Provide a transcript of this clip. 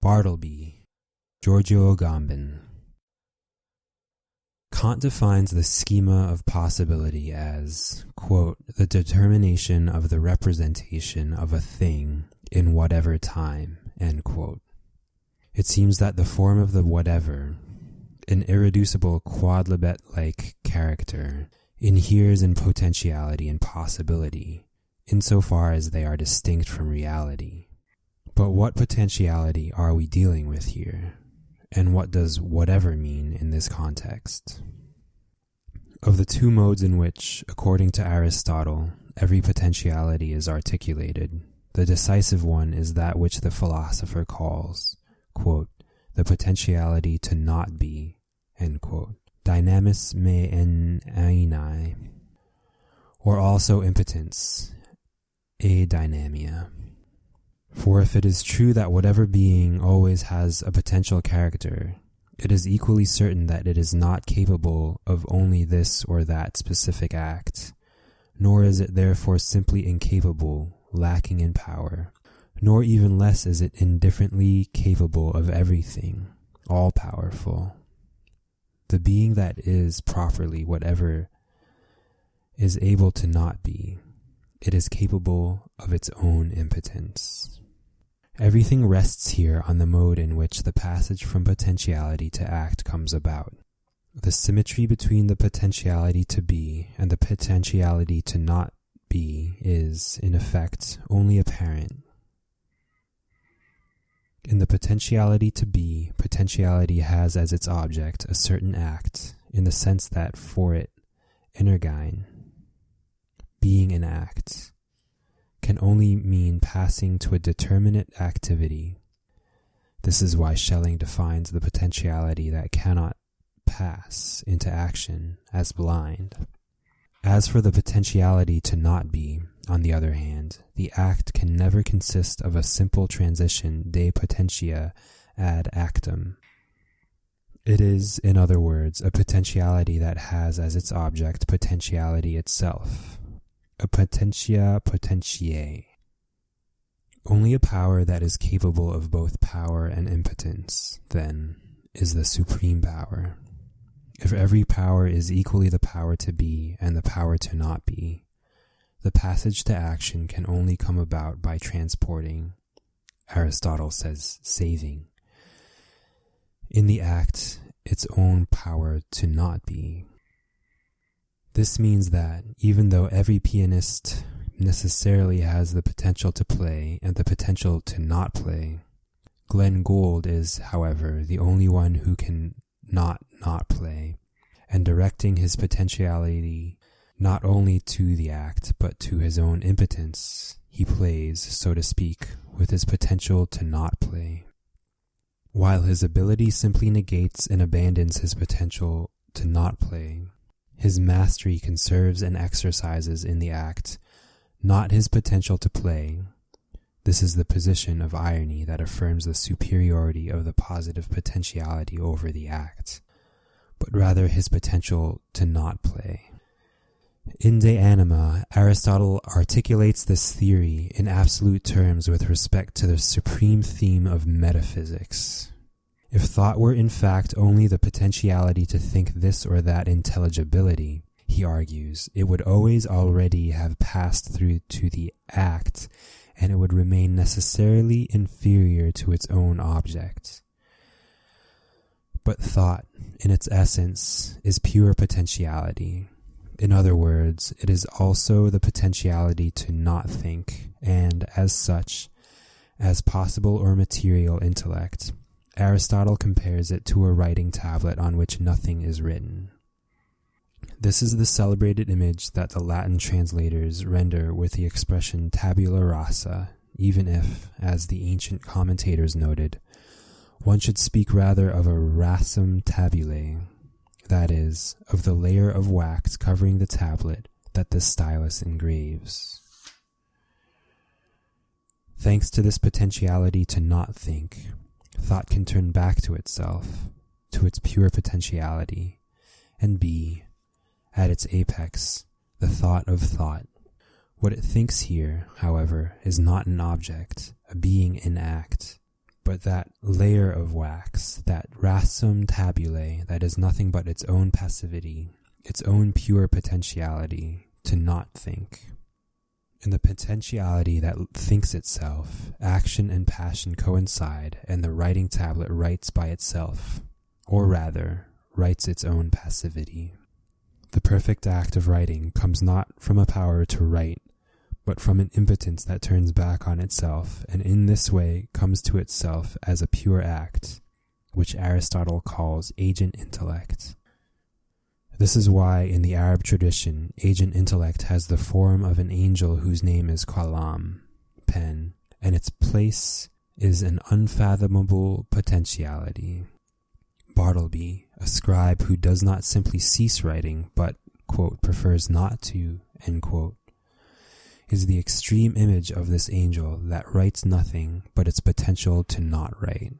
Bartleby, Giorgio Agamben. Kant defines the schema of possibility as, quote, the determination of the representation of a thing in whatever time, end quote. It seems that the form of the whatever, an irreducible quodlibet-like character, inheres in potentiality and possibility, insofar as they are distinct from reality. But what potentiality are we dealing with here? And what does whatever mean in this context? Of the two modes in which, according to Aristotle, every potentiality is articulated, the decisive one is that which the philosopher calls, quote, the potentiality to not be, end quote, dynamis me en aenai, or also impotence, adynamia. For if it is true that whatever being always has a potential character, it is equally certain that it is not capable of only this or that specific act, nor is it therefore simply incapable, lacking in power, nor even less is it indifferently capable of everything, all-powerful. The being that is properly whatever is able to not be, it is capable of its own impotence. Everything rests here on the mode in which the passage from potentiality to act comes about. The symmetry between the potentiality to be and the potentiality to not be is, in effect, only apparent. In the potentiality to be, potentiality has as its object a certain act, in the sense that for it, energein, being an act, can only mean passing to a determinate activity. This is why Schelling defines the potentiality that cannot pass into action as blind. As for the potentiality to not be, on the other hand, the act can never consist of a simple transition de potentia ad actum. It is, in other words, a potentiality that has as its object potentiality itself, a potentia potentiae. Only a power that is capable of both power and impotence, then, is the supreme power. If every power is equally the power to be and the power to not be, the passage to action can only come about by transporting, Aristotle says saving, in the act its own power to not be. This means that, even though every pianist necessarily has the potential to play and the potential to not play, Glenn Gould is, however, the only one who can not play, and directing his potentiality not only to the act, but to his own impotence, he plays, so to speak, with his potential to not play. While his ability simply negates and abandons his potential to not play, his mastery conserves and exercises in the act, not his potential to play. This is the position of irony that affirms the superiority of the positive potentiality over the act, but rather his potential to not play. In De Anima, Aristotle articulates this theory in absolute terms with respect to the supreme theme of metaphysics. If thought were in fact only the potentiality to think this or that intelligibility, he argues, it would always already have passed through to the act, and it would remain necessarily inferior to its own object. But thought, in its essence, is pure potentiality. In other words, it is also the potentiality to not think, and, as such, as possible or material intellect, Aristotle compares it to a writing tablet on which nothing is written. This is the celebrated image that the Latin translators render with the expression tabula rasa, even if, as the ancient commentators noted, one should speak rather of a rasum tabulae, that is, of the layer of wax covering the tablet that the stylus engraves. Thanks to this potentiality to not think, thought can turn back to itself, to its pure potentiality, and be, at its apex, the thought of thought. What it thinks here, however, is not an object, a being in act, but that layer of wax, that rasum tabulae, that is nothing but its own passivity, its own pure potentiality to not think. In the potentiality that thinks itself, action and passion coincide, and the writing tablet writes by itself, or rather, writes its own passivity. The perfect act of writing comes not from a power to write, but from an impotence that turns back on itself, and in this way comes to itself as a pure act, which Aristotle calls agent intellect. This is why in the Arab tradition, agent intellect has the form of an angel whose name is qalam, pen, and its place is an unfathomable potentiality. Bartleby, a scribe who does not simply cease writing, but, quote, prefers not to, end quote, is the extreme image of this angel that writes nothing but its potential to not write.